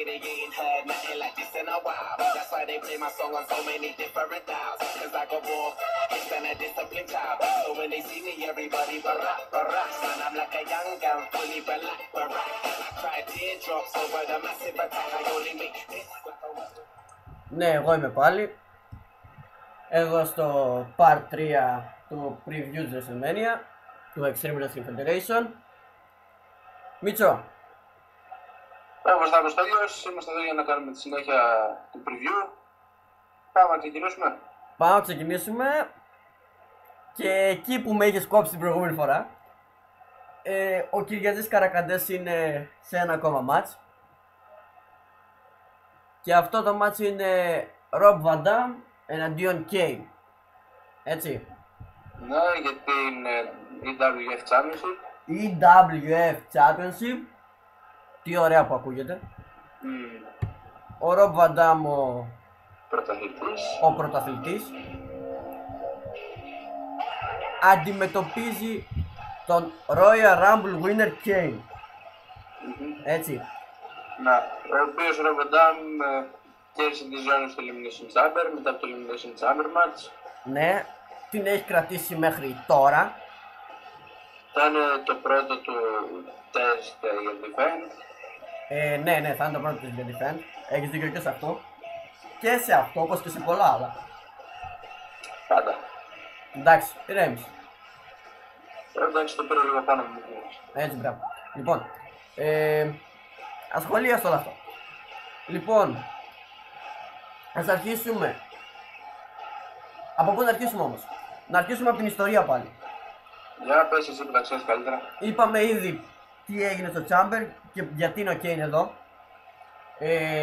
They ain't had nothing like this in a while. That's why they play my song on so many different dials. Cause I go raw, it's been a disciplined child. So when they see me, everybody barack, barack. Man, I'm like a young gun, fully black, barack. I try teardrops over the massive attack. I only make this. Ναι, εγώ είμαι πάλι. Εδώ στο Part 3 του Previews WrestleMania του Extreme Wrestling Federation. Μίτσο. Είμαστε Αποστόλιος, είμαστε εδώ για να κάνουμε τη συνέχεια του preview. Πάμε να ξεκινήσουμε. Πάμε να ξεκινήσουμε. Και εκεί που με είχες κόψει την προηγούμενη φορά, ο Κυριαζής Καρακαντές είναι σε ένα ακόμα μάτς. Και αυτό το μάτς είναι Rob Van Dam εναντίον Kane. Έτσι. Ναι, για την EWF Championship. EWF Championship. Τι ωραία που ακούγεται. Ο Rob Van Dam ο πρωταθλητής αντιμετωπίζει τον Royal Rumble winner Kane. Έτσι. Να, ο οποίος ο Rob Van Dam κέρδισε τη ζώνη στο Elimination Chamber μετά από το Elimination Chamber match. Ναι, την έχει κρατήσει μέχρι τώρα. Ήταν το πρώτο του test για defend. Ναι, θα είναι το πρώτο του για defend. Έχεις δίκιο και σε αυτό. Και σε αυτό, όπως και σε πολλά άλλα. Πάντα. Εντάξει, ηρέμησε. Εντάξει, το πήρα λίγο πάνω μου. Έτσι, μπράβο. Λοιπόν, ασχολίαστο όλο αυτό. Λοιπόν, ας αρχίσουμε. Από πού να αρχίσουμε όμως? Να αρχίσουμε από την ιστορία πάλι. Για πες εσύ που τα ξέρεις καλύτερα. Είπαμε ήδη τι έγινε στο Chamber και γιατί είναι ο Kane εδώ.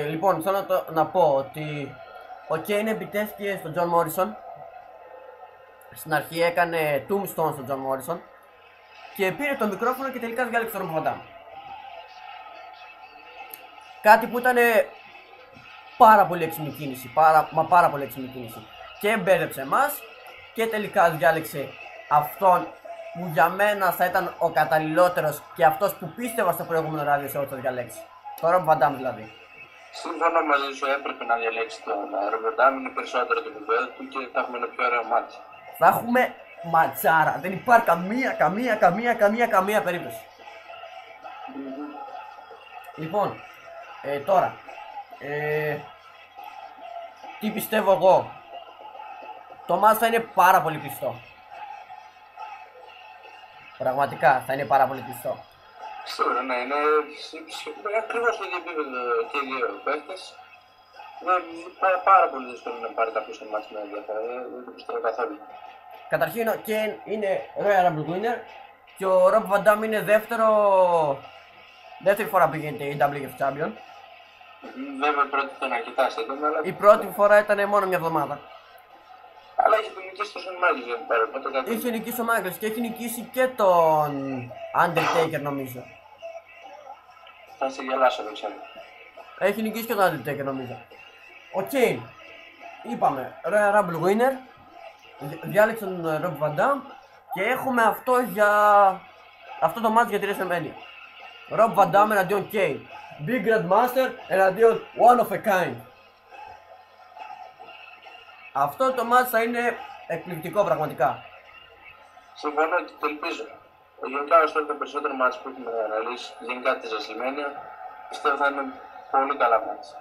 Λοιπόν, θέλω να πω ότι ο Kane επιτέθηκε στον John Morrison. Στην αρχή έκανε tombstone στον John Morrison και πήρε το μικρόφωνο και τελικά διάλεξε τον Rob Van Dam. Κάτι που ήταν πάρα πολύ έξυπνη κίνηση, πάρα πολύ έξυπνη κίνηση. Και μπέρδεψε εμάς και τελικά διάλεξε αυτόν που για μένα θα ήταν ο καταλληλότερος και αυτός που πίστευα στο προηγούμενο ράδιο σε ό,τι θα διαλέξει. Το Rob Van Dam δηλαδή. Σύμφωνα μαζί σου έπρεπε να διαλέξει τον Rob Van Dam, είναι περισσότερο το επίπεδο του και θα έχουμε ένα πιο ωραίο μάτι. Θα έχουμε ματσάρα, δεν υπάρχει καμία περίπτωση. Λοιπόν, τώρα, τι πιστεύω εγώ? Το μάτς θα είναι πάρα πολύ κλειστό. Πραγματικά θα είναι πάρα πολύ κλειστό. Σίγουρα, ναι, είναι ακριβώς στο ίδιο επίπεδο και οι δύο παίκτες. Είναι πάρα πολύ δύσκολο να πάρει κάποιος ένα μάτς με ενδιαφέρον, δεν το πιστεύω καθόλου. Καταρχήν ο Kane είναι Royal Rumble winner και ο Rob Van Dam είναι δεύτερη φορά που γίνεται η WF Champion. Βέβαια η πρώτη ήταν αρκετά σύντομα, αλλά... Η πρώτη φορά ήταν μόνο μια εβδομάδα. Αλλά είχε νικήσει τον Shawn Michaels εδώ πέρα, οπότε κάτι... Είχε νικήσει ο Michaels και έχει νικήσει και τον Undertaker νομίζω. Θα σε γελάσω, δεν ξέρω. Έχει νικήσει και τον Undertaker νομίζω. Ο Kane, είπαμε, Royal Rumble winner, διάλεξε τον Rob Van Dam και έχουμε αυτό το match για τη WrestleMania. Rob Van Dam εναντίον Kane. Big Grandmaster εναντίον One of a Kind. Αυτό το match θα είναι εκπληκτικό πραγματικά. Συμφωνώ και το ελπίζω. Γενικά όσο το περισσότερο μάτς που έχουμε αναλύσει, γενικά τη WrestleMania, πιστεύω θα είναι πολύ καλά μάτς.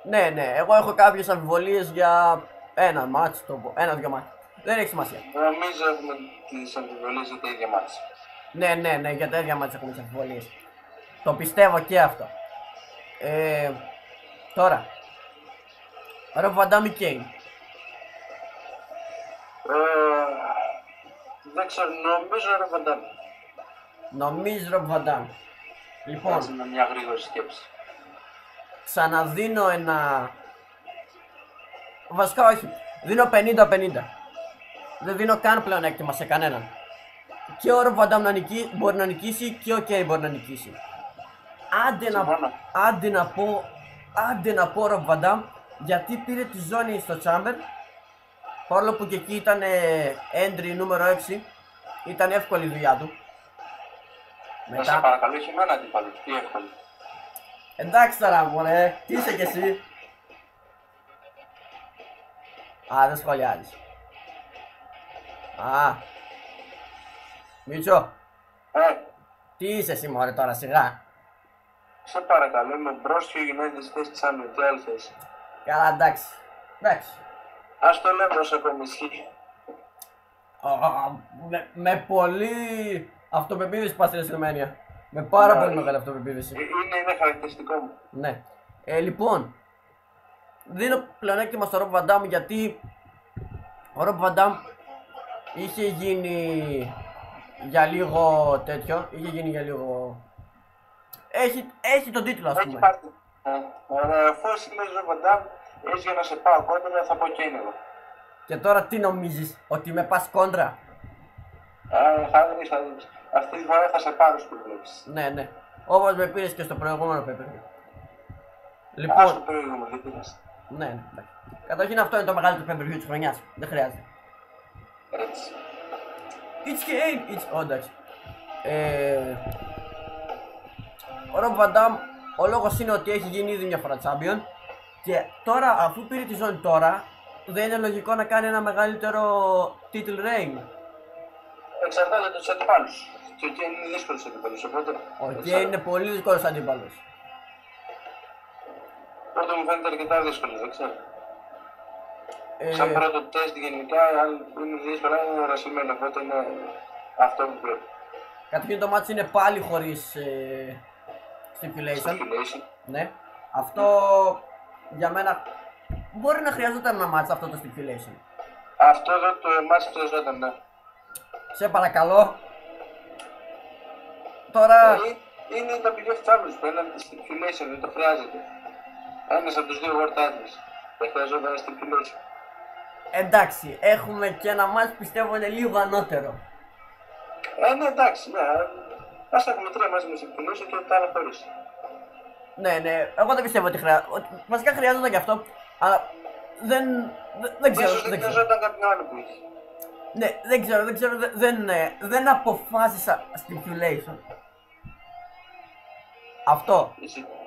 Ναι, εγώ έχω κάποιες αμφιβολίες για ένα-δυο μάτς. Δεν έχει σημασία. Νομίζω έχουμε τις αμφιβολίες για τα ίδια μάτς. Ναι, για τα ίδια μάτς έχουμε τις αμφιβολίες. Το πιστεύω και αυτό. Τώρα, Rob Van Dam ή Kane? Δεν ξέρω, νομίζω Rob Van Dam. Νομίζω Rob Van Dam. Λοιπόν, έτσι με μια γρήγορη σκέψη. Ξαναδίνω ένα... Βασικά όχι, δίνω 50-50. Δεν δίνω καν πλεονέκτημα σε κανέναν. και ο Ρομπ Βαν Ντάμ μπορεί να νικήσει και ο Κέιν μπορεί να νικήσει. Άντε να πω Ρομπ Βαν Ντάμ, γιατί πήρε τη ζώνη στο Chamber, παρόλο που και εκεί ήταν entry νούμερο 6, ήταν εύκολη η δουλειά του. Να σε παρακαλώ, έχει μένα αντίπαλο, τι εύκολη. Εντάξει τώρα μωρέ, τι είσαι κι εσύ. Α, δεν σχολιάζεις. Α, Μίτσο, τι είσαι εσύ μωρέ τώρα σιγά. Σε παρακαλώ, είμαι μπρος και ο United θέση της Άμυν, τι άλλη θέση. Καλά εντάξει, εντάξει. Ας το λέμε όσο ακόμη ισχύει. Με πολύ αυτοπεποίθηση πας στη WrestleMania. Με πάρα πολύ μεγάλη αυτοπεποίθηση. Είναι χαρακτηριστικό μου. Ναι. Λοιπόν, δίνω πλεονέκτημα στο Ρομπ Βαν Ντάμ γιατί ο Ρομπ Βαν Ντάμ είχε γίνει για λίγο τέτοιο. Είχε γίνει για λίγο. Έχει τον τίτλο, ας πούμε. Αφού εσύ λες Ρομπ Βαν Ντάμ, έχεις για να σε πάω κόντρα, θα πω και είναι εγώ. Και τώρα τι νομίζεις, ότι με πας κόντρα? Θα δεις. Αυτή τη φορά θα σε πάρω που βλέπεις. Ναι. Όπως με πήρες και στο προηγούμενο πέπερ. Λοιπόν. Στο προηγούμενο, δεν πήρες. Ναι. Καταρχήν αυτό είναι το μεγαλύτερο pay-per-view της χρονιάς. Δεν χρειάζεται. Έτσι. It's game! Εντάξει. Ο Ρομπ Βαν Ντάμ, ο λόγος είναι ότι έχει γίνει ήδη μια φορά champion. Και τώρα, αφού πήρε τη ζώνη τώρα, δεν είναι λογικό να κάνει ένα μεγαλύτερο title reign. Εξαρτάται από τους αντιπάλους. Και ο Κέιν είναι δύσκολος αντίπαλος, οπότε... Ο Κέιν είναι πολύ δύσκολος αντίπαλος. Πρώτο μου φαίνεται αρκετά δύσκολο, δεν ξέρω. Σαν πρώτο τεστ γενικά, αν είναι δύσκολα, είναι ρασιλμένο, οπότε είναι αυτό που πρέπει. Καταρχήν το μάτς είναι πάλι χωρίς stipulation. Ναι. Αυτό για μένα μπορεί να χρειαζόταν ένα μάτς αυτό το stipulation. Αυτό εδώ το μάτς χρειαζόταν, ναι. Σε παρακαλώ. Τώρα... Είναι τα πηγές Champions που έναν stipulation, δεν το χρειάζεται. Ένας από τους δύο World Titles. Δεν χρειαζόταν stipulation. Εντάξει, έχουμε και ένα μάτς πιστεύω είναι λίγο ανώτερο. Ναι, εντάξει, ναι. Ας έχουμε τρία μαζί με stipulation και τα άλλα χωρίς. Ναι, εγώ δεν πιστεύω ότι χρειάζεται. Βασικά χρειάζονταν και αυτό, αλλά δεν ξέρω. Ίσως δεν χρειαζόταν κάποιον άλλο που είχε. Ναι, δεν ξέρω, δεν αποφάσισα stipulation. Αυτό.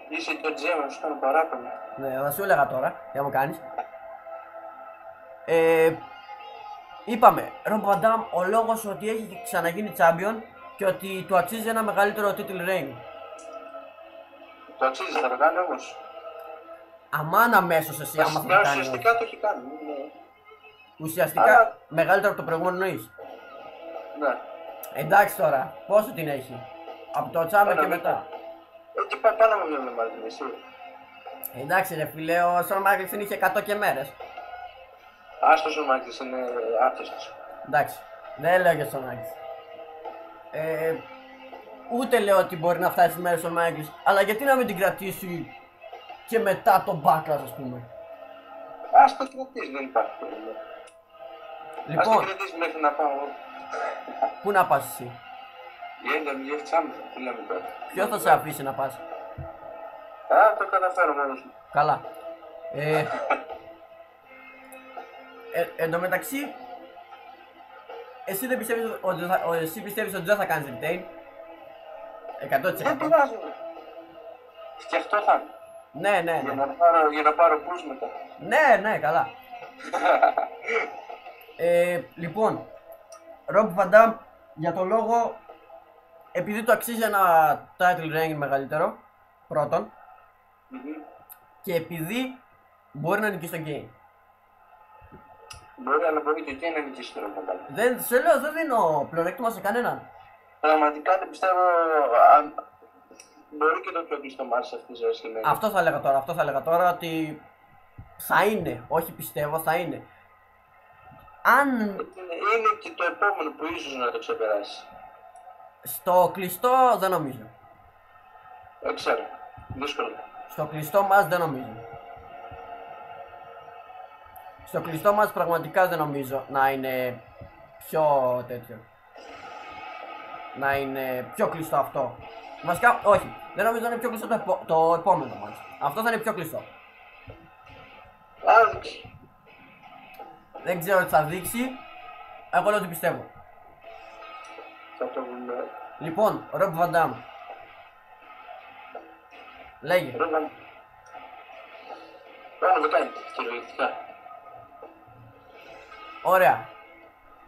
Είσαι και ο Τζέμα, σου κάνω παράπονο. Ναι, θα σου έλεγα τώρα, τι μου κάνεις. Είπαμε, Ρομπ Βαν Ντάμ, ο λόγος ότι έχει ξαναγίνει champion και ότι του αξίζει ένα μεγαλύτερο title reign. Το αξίζει, θα το κάνει όμως. Αμάν αμέσως εσύ άμα θα το κάνει. Ουσιαστικά το έχει κάνει. Ουσιαστικά αλλά... μεγαλύτερο από το προηγούμενο νοείς. Ναι. Εντάξει τώρα, πόσο την έχει. Από το Chamber και μετά. Και πάει πάνω από μια εβδομάδα την εσύ. Εντάξει ρε φίλε, ο Σον Μάικλσον είχε 100 και μέρες. Άστος ο Μάικλσον είναι άπτυστος. Εντάξει, δεν λέω για Σον Μάικλσον. Ούτε λέω ότι μπορεί να φτάσει μέρες ο Μάικλς, αλλά γιατί να μην την κρατήσει και μετά το backlash, ας πούμε. Ας το κρατήσει, δεν υπάρχει πρόβλημα. Λοιπόν, ας το κρατήσει μέχρι να πάω. πού να πας εσύ? Η NWF Champion, τι λέμε τώρα. Ποιος θα σε αφήσει να πας? Το καταφέρω μόνος μου. Καλά. Εν τω μεταξύ, εσύ δεν πιστεύεις ότι δεν θα κάνεις retain? 100%. Δεν πειράζει. Και αυτό θα είναι. Ναι. Για να πάρω push μετά. Ναι, καλά. Λοιπόν, Ρομπ Βαν Ντάμ για το λόγο, επειδή του αξίζει ένα title reign μεγαλύτερο, πρώτον, και επειδή μπορεί να νικήσει τον Κέιν. Μπορεί, αλλά μπορεί και ο Κέιν να νικήσει τον Ρομπ Βαν Ντάμ. Σε λέω, δεν δίνω πλεονέκτημα σε κανέναν. Πραγματικά δεν πιστεύω. Μπορεί και το πιο κλειστό μάτς αυτή τη ζωή σημαίνει. Αυτό θα έλεγα τώρα ότι θα είναι, όχι πιστεύω, θα είναι. Αν... Είναι και το επόμενο που ίσως να το ξεπεράσει. Στο κλειστό δεν νομίζω. Δεν ξέρω. Δύσκολο. Στο κλειστό μας δεν νομίζω. Στο κλειστό μας πραγματικά δεν νομίζω να είναι πιο τέτοιο. να είναι πιο κλειστό αυτό. Βασικά, όχι. Δεν νομίζω να είναι πιο κλειστό το επόμενο μάτς. Αυτό θα είναι πιο κλειστό. Άδειξη. Δεν ξέρω τι θα δείξει. Εγώ λέω ότι πιστεύω. Θα το δούμε. Λοιπόν, Rob Van Dam. Λέγε. Πάνω δεν κάνει κυριολεκτικά. Ωραία.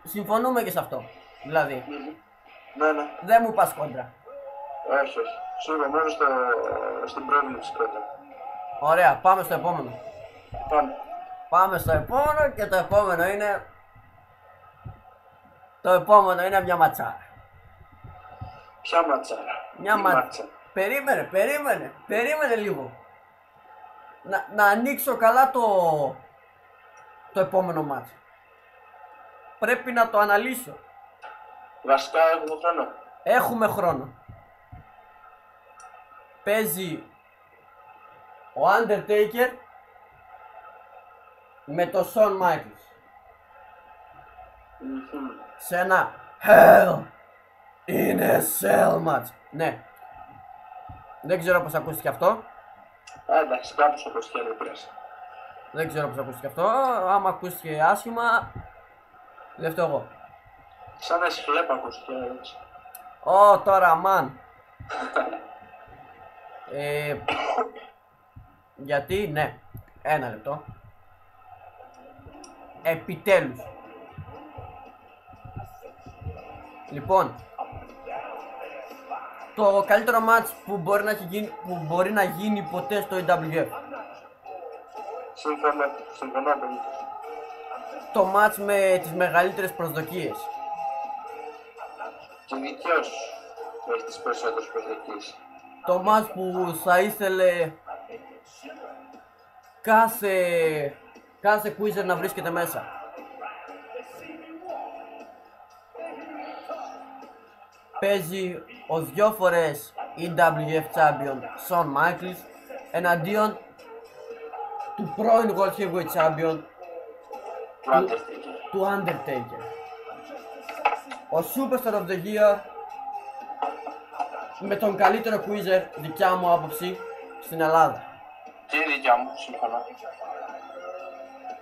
Συμφωνούμε και σε αυτό. Δηλαδή, Ναι, ναι. δεν μου πας κόντρα. Όχι, όχι. Σίγουρα μόνο στην πρόβληψη πρώτα. Ωραία, πάμε στο επόμενο. Πάμε. Πάμε στο επόμενο και το επόμενο είναι... Το επόμενο είναι μια ματσάρα. Ποια ματσάρα? Μια Τι ματσάρα. Περίμενε λίγο. Να ανοίξω καλά το επόμενο μάτς. Πρέπει να το αναλύσω. Βασικά έχουμε χρόνο. Έχουμε χρόνο. Παίζει ο Undertaker με το Shawn Michaels σε ένα Hell in a Cell match. Ναι. Δεν ξέρω πώς ακούστηκε αυτό. Εντάξει, κάπως ακούστηκε, δεν πειράζει. Δεν ξέρω πώς ακούστηκε αυτό. Άμα ακούστηκε άσχημα, δεν φταίω εγώ. Σαν να σιχλέπα ακούστηκε, έτσι. Ω, τώρα, μαν. Γιατί, ναι. Ένα λεπτό. Επιτέλους. Λοιπόν, το καλύτερο match που μπορεί να γίνει ποτέ στο EWF. Συμφωνώ πολύ. Το match με τις μεγαλύτερες προσδοκίες. Και δικαίως έχει τις περισσότερες προσδοκίες. Το match που θα ήθελε κάθε quizzer να βρίσκεται μέσα. Παίζει ο 2 φορές EWF Champion Shawn Michaels εναντίον του πρώην World Heavyweight Champion του Undertaker. Ο Superstar of the Year με τον καλύτερο quizzer, δικιά μου άποψη, στην Ελλάδα. Και η δικιά μου, συμφωνώ.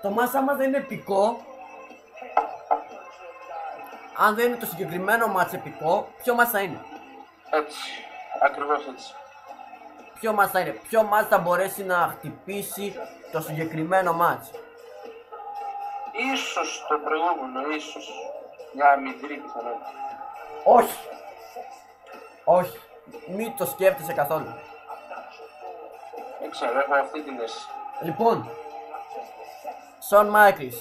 Το match άμα δεν είναι επικό, αν δεν είναι το συγκεκριμένο match επικό, ποιο match θα είναι? Έτσι, ακριβώς έτσι. Ποιο match θα είναι? Ποιο match θα μπορέσει να χτυπήσει το συγκεκριμένο match? Ίσως το προηγούμενο, ίσως μια μικρή πιθανότητα. Όχι. Όχι. Μην το σκέφτεσαι καθόλου. Δεν ξέρω, έχω αυτή την αίσθηση. Λοιπόν, Shawn Michaels,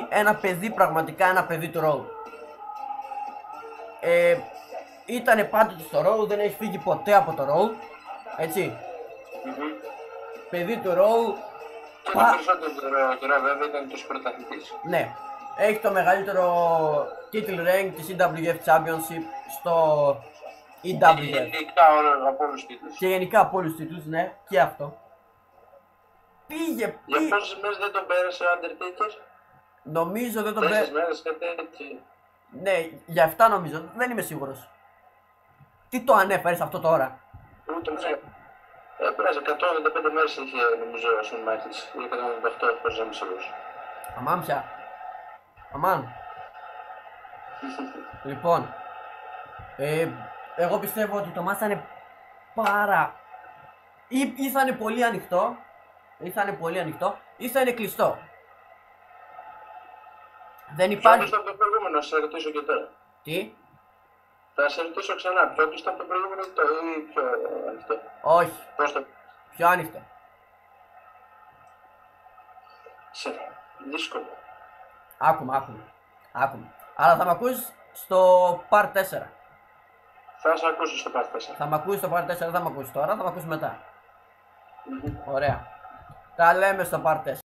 ένα παιδί πραγματικά, ένα παιδί του Raw. Ήτανε πάντοτε στο Raw, δεν έχει φύγει ποτέ από το Raw, έτσι. Παιδί του Raw. Και το περισσότερο καιρό βέβαια ήταν τους πρωταθλητής. Ναι, έχει το μεγαλύτερο title rank της EWF Championship στο EWF. Γενικά από όλους τους τίτλους. Και γενικά από όλους τους τίτλους, ναι, και αυτό. Για πόσες μέρες δεν τον πέρασε ο Undertaker? Νομίζω δεν τον 4 πέρασε. μέρες, κάτι έτσι. Ναι, για 7 νομίζω, δεν είμαι σίγουρος. Τι το ανέφερες αυτό τώρα? Ούτε μου ξέρω. Πέρασε 185 μέρες είχε νομίζω ο Shawn Michaels. Ή 188, χωρίς να είμαι σίγουρος. Αμάν πια. Αμάν. Λοιπόν, εγώ πιστεύω ότι το μάτς θα είναι ή θα είναι πολύ ανοιχτό, ή θα είναι κλειστό. Δεν Ποιο υπάρχει... κλειστό από το προηγούμενο, σε ρωτήσω και τώρα. Τι? Θα σε ρωτήσω ξανά, ποιο κλειστό από το προηγούμενο ή πιο ανοιχτό? Όχι, Πώς το... πιο ανοιχτό. Δύσκολο. Άκουμε. Αλλά θα μ' ακούσεις στο Part 4. Θα σε ακούσω στο Part 4. Θα μ' ακούσεις στο Part 4, δεν θα μ' ακούσεις τώρα, θα μ' ακούσεις μετά. Ωραία. Τα λέμε στο Part 4.